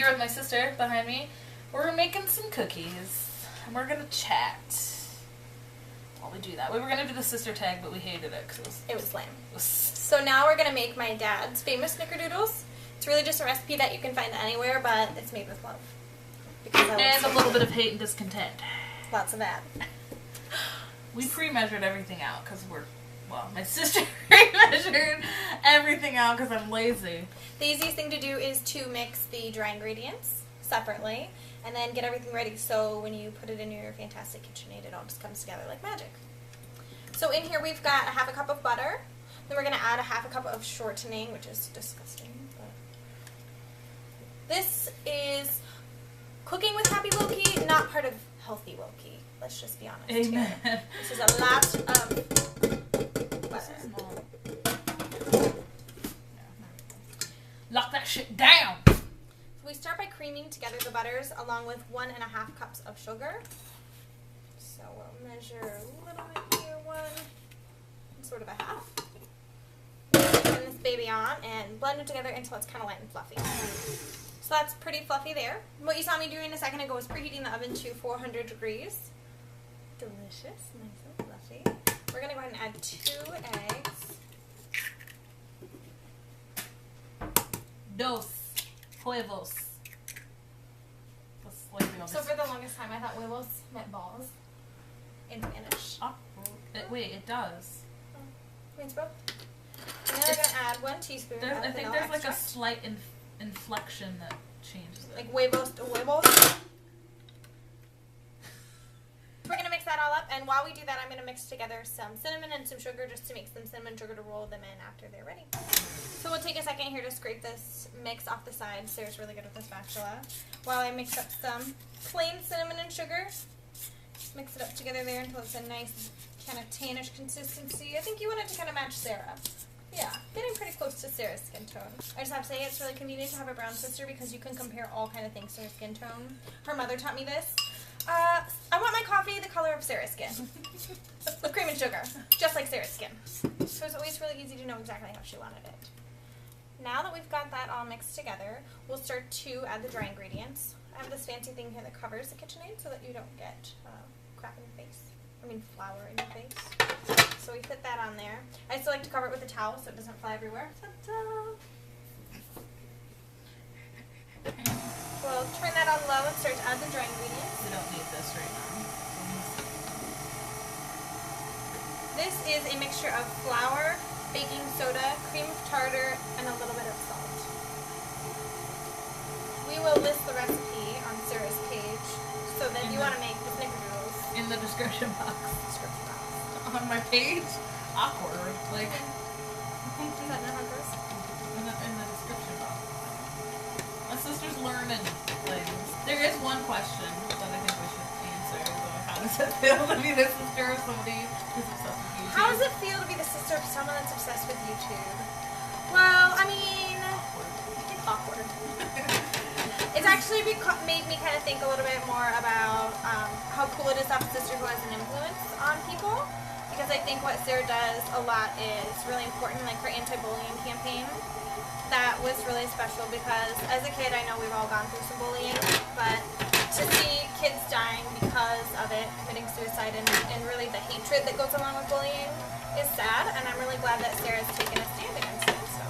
here with my sister behind me. We're making some cookies. And we're going to chat while we do that. We were going to do the sister tag, but we hated it because it was lame. So now we're going to make my dad's famous snickerdoodles. It's really just a recipe that you can find anywhere, but it's made with love. And a little bit of hate and discontent. Lots of that. We pre-measured everything out because my sister pre-measured everything out because I'm lazy. The easiest thing to do is to mix the dry ingredients separately and then get everything ready so when you put it in your fantastic KitchenAid, it all just comes together like magic. So in here we've got a half a cup of butter. Then we're going to add a half a cup of shortening, which is disgusting. But this is cooking with HappyWilkie, not part of Healthy Wilkie. Let's just be honest. Amen. Here. This is a lot of butter. Lock that shit down. So we start by creaming together the butters along with 1.5 cups of sugar. So we'll measure a little bit here, sort of a half. Turn this baby on and blend it together until it's kind of light and fluffy. So that's pretty fluffy there. What you saw me doing a second ago was preheating the oven to 400 degrees. Delicious, nice and fluffy. We're going to go ahead and add 2 eggs. Dos huevos. So for the longest time I thought huevos meant balls in Spanish. Oh, wait, it does. Means both. And then we're going to add 1 teaspoon of I think vanilla there's extract. like a slight inflection that changes it. Like huevos to huevos. We're going to mix that all up, and while we do that, I'm going to mix together some cinnamon and some sugar just to make some cinnamon sugar to roll them in after they're ready. So we'll take a second here to scrape this mix off the side. Sarah's really good with the spatula. While I mix up some plain cinnamon and sugar, just mix it up together there until it's a nice kind of tannish consistency. I think you want it to kind of match Sarah. Yeah, getting pretty close to Sarah's skin tone. I just have to say it's really convenient to have a brown sister because you can compare all kind of things to her skin tone. Her mother taught me this. I want my coffee the color of Sarah's skin. With cream and sugar. Just like Sarah's skin. So it's always really easy to know exactly how she wanted it. Now that we've got that all mixed together, we'll start to add the dry ingredients. I have this fancy thing here that covers the KitchenAid so that you don't get crap in your face. I mean flour in your face. So we put that on there. I still like to cover it with a towel so it doesn't fly everywhere. Ta-da! We'll turn that on low and start to add the dry ingredients. We don't need this right now. This is a mixture of flour, baking soda, cream of tartar, and a little bit of salt. We will list the recipe on Sarah's page so that if you want to make the snickerdoodles. In the description box. On my page? Awkward. Like. Is that not how it goes? In the description box. My sister's learning things. There is one question that I think we should answer. How does it feel to be the sister of somebody who's obsessed with YouTube? How does it feel to be the sister of someone that's obsessed with YouTube? Well, I mean, it's awkward. It's actually made me kind of think a little bit more about how cool it is to have a sister who has an influence on people. Because I think what Sarah does a lot is really important, like her anti-bullying campaign. That was really special because as a kid, I know we've all gone through some bullying, but to see kids dying because of it, committing suicide, and really the hatred that goes along with bullying is sad, and I'm really glad that Sarah's taken a stand against it. So,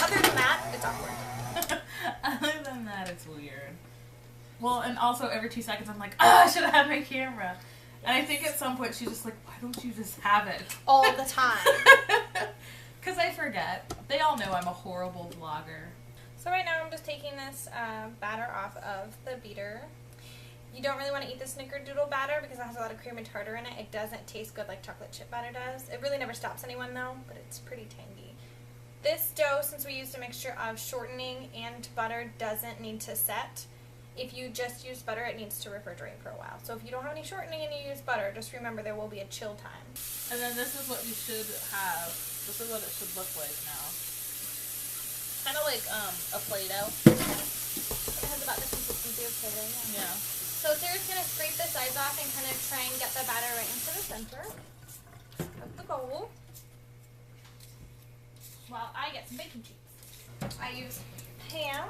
other than that, it's awkward. Other than that, it's weird. Well, and also every 2 seconds I'm like, I should have had my camera. And I think at some point she's just like, why don't you just have it? All the time. Because I forget. They all know I'm a horrible vlogger. So right now I'm just taking this batter off of the beater. You don't really want to eat the snickerdoodle batter because it has a lot of cream and tartar in it. It doesn't taste good like chocolate chip batter does. It really never stops anyone though, but it's pretty tangy. This dough, since we used a mixture of shortening and butter, doesn't need to set. If you just use butter, it needs to refrigerate for a while. So if you don't have any shortening and you use butter, just remember there will be a chill time. And then this is what you should have. This is what it should look like now. Kind of like a Play-Doh. It has about the consistency of Play-Doh, yeah. Yeah. So Sarah's going to scrape the sides off and kind of try and get the batter right into the center of the bowl. While I get some bacon cheese. I use ham,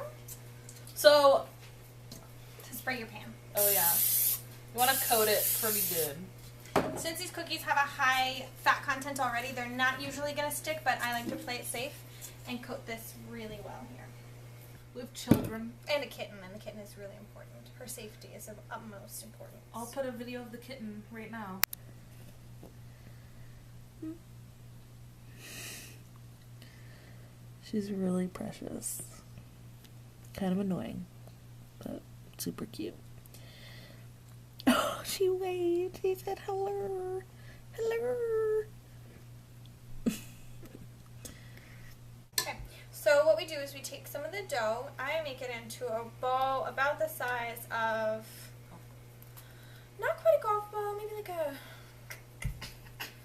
So, to spray your pan. oh yeah, you want to coat it pretty good. Since these cookies have a high fat content already, they're not usually going to stick, but I like to play it safe and coat this really well here. We have children. And a kitten is really important. Her safety is of utmost importance. I'll put a video of the kitten right now. She's really precious. Kind of annoying, but super cute. Oh, she waved. She said hello. Hello. Okay, so what we do is we take some of the dough. I make it into a ball about the size of, not quite a golf ball, maybe like a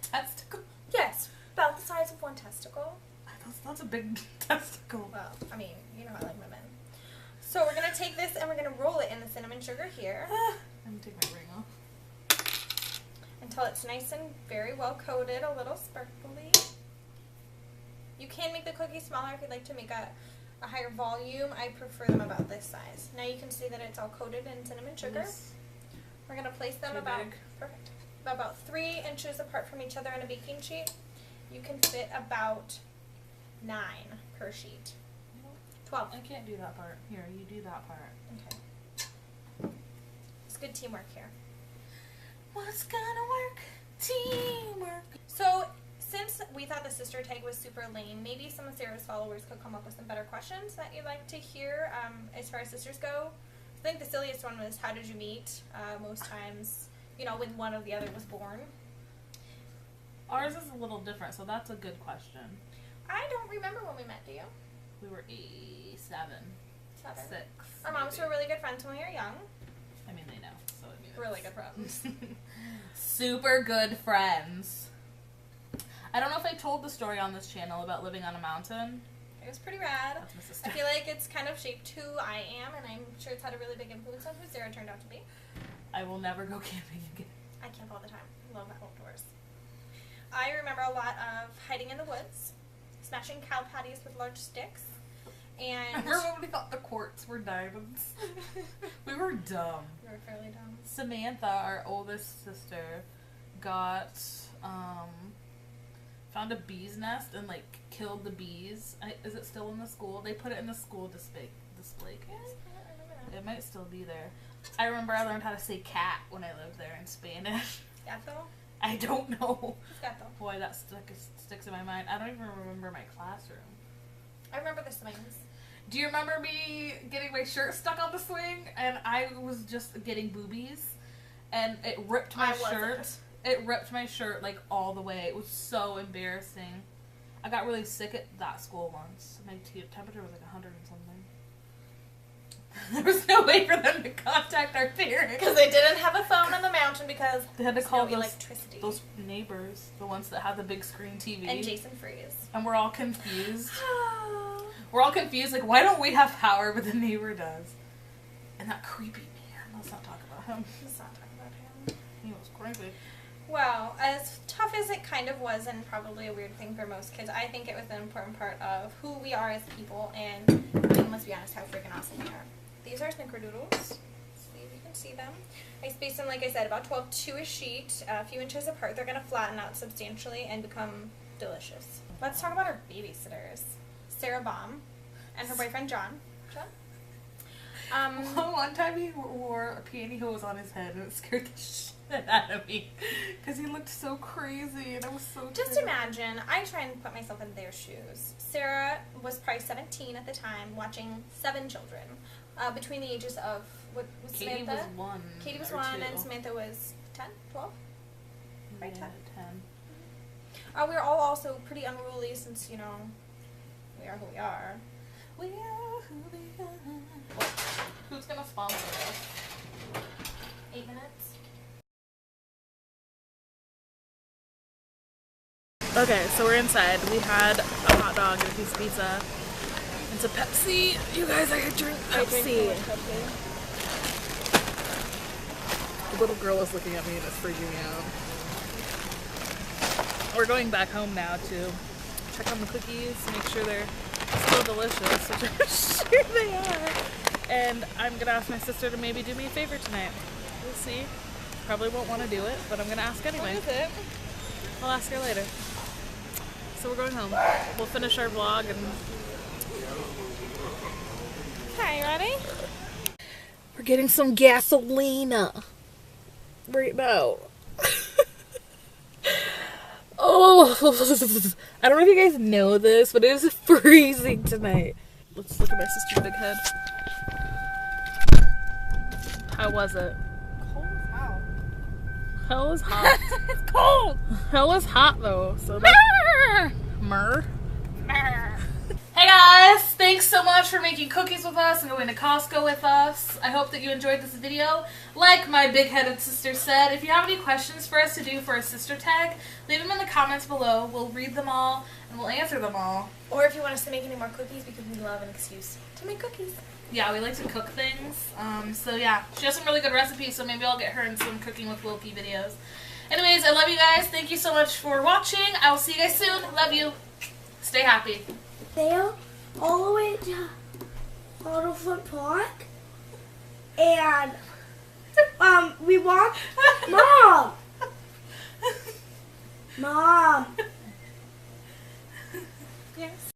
Testicle? yes, about the size of one testicle. That's a big testicle. Well, I mean, you know how I like my men. So we're going to take this and we're going to roll it in the cinnamon sugar here. I'm going to take my ring off. Until it's nice and very well coated, a little sparkly. You can make the cookies smaller if you'd like to make a higher volume. I prefer them about this size. Now you can see that it's all coated in cinnamon sugar. Yes. We're going to place them Too about, big. perfect, about 3 inches apart from each other on a baking sheet. You can fit about 9 per sheet. 12. I can't do that part. Here, you do that part. Okay. It's good teamwork here. What's gonna work? Teamwork. So, since we thought the sister tag was super lame, maybe some of Sarah's followers could come up with some better questions that you'd like to hear as far as sisters go. I think the silliest one was, how did you meet? Most times, you know, when one or the other was born. Ours is a little different, so that's a good question. I don't remember when we met, do you? We were 7. 7. 6. Our moms were really good friends when we were young. I mean, they know, so I mean, Really good friends. super good friends. I don't know if I told the story on this channel about living on a mountain. It was pretty rad. That's my sister. I feel like it's kind of shaped who I am, and I'm sure it's had a really big influence on who Sarah turned out to be. I will never go camping again. I camp all the time. Love outdoors. I remember a lot of hiding in the woods, smashing cow patties with large sticks, and I remember when we thought the quartz were diamonds. We were dumb. we were fairly dumb. Samantha, our oldest sister, got found a bee's nest and like killed the bees. Is it still in the school? They put it in the school display case. I remember that. It might still be there. I remember I learned how to say cat when I lived there in Spanish. Gato? I don't know. It's gato. Boy, that sticks in my mind. I don't even remember my classroom. I remember the swings. Do you remember me getting my shirt stuck on the swing and I was just getting boobies and it ripped my shirt? It ripped my shirt like all the way. It was so embarrassing. I got really sick at that school once. My temperature was like 100 and something. There was no way for them to contact our parents. Because they didn't have a phone on the mountain because They had to there's call no electricity. those neighbors, the ones that had the big screen TV. And Jason Freeze. And we're all confused. We're all confused, like, why don't we have power, but the neighbor does? And that creepy man. Let's not talk about him. Let's not talk about him. He was creepy. Well, as tough as it kind of was, and probably a weird thing for most kids, I think it was an important part of who we are as people, and I mean, let's be honest, how freaking awesome we are. These are SNICKERDOODLEs. See if you can see them. I spaced them, like I said, about 12 to a sheet, a few inches apart. They're going to flatten out substantially and become delicious. Let's talk about our babysitters. Sarah Baum and her boyfriend John. One time he wore a pantyhose on his head and it scared the shit out of me because he looked so crazy and I was so Just scared. imagine, I try and put myself in their shoes. Sarah was probably 17 at the time, watching 7 children between the ages of, what was Katie Samantha? was 1. Katie was or 1 2. and Samantha was 10, 12? Right, Yeah, 10. 10. We were all also pretty unruly since, you know, we are who we are. We are who we are. Who's gonna sponsor us? 8 minutes. Okay, so we're inside. We had a hot dog and a piece of pizza. And some Pepsi. You guys, I drink Pepsi. The little girl is looking at me and it's freaking me out. We're going back home now to check on the cookies, make sure they're still delicious, which I'm sure they are. and I'm gonna ask my sister to maybe do me a favor tonight. We'll see. Probably won't want to do it, but I'm gonna ask anyway. What is it? I'll ask her later. So we're going home. We'll finish our vlog and... Okay, ready? We're getting some gasolina right now. Oh, I don't know if you guys know this, but it is freezing tonight. Let's look at my sister's big head. How was it? Cold as hell. Hell is hot. It's cold! Hell is hot though, so that's... Myrrh. Hey guys! Thanks so much for making cookies with us and going to Costco with us. I hope that you enjoyed this video. Like my big-headed sister said, if you have any questions for us to do for a sister tag, leave them in the comments below. We'll read them all and we'll answer them all. Or if you want us to make any more cookies, because we love an excuse to make cookies. Yeah, we like to cook things. So yeah, she has some really good recipes, so maybe I'll get her in some Cooking with Wilkie videos. Anyways, I love you guys. Thank you so much for watching. I will see you guys soon. Love you. Stay happy. There, all the way to Autofront Park, and we walked. Mom, Mom. Yes.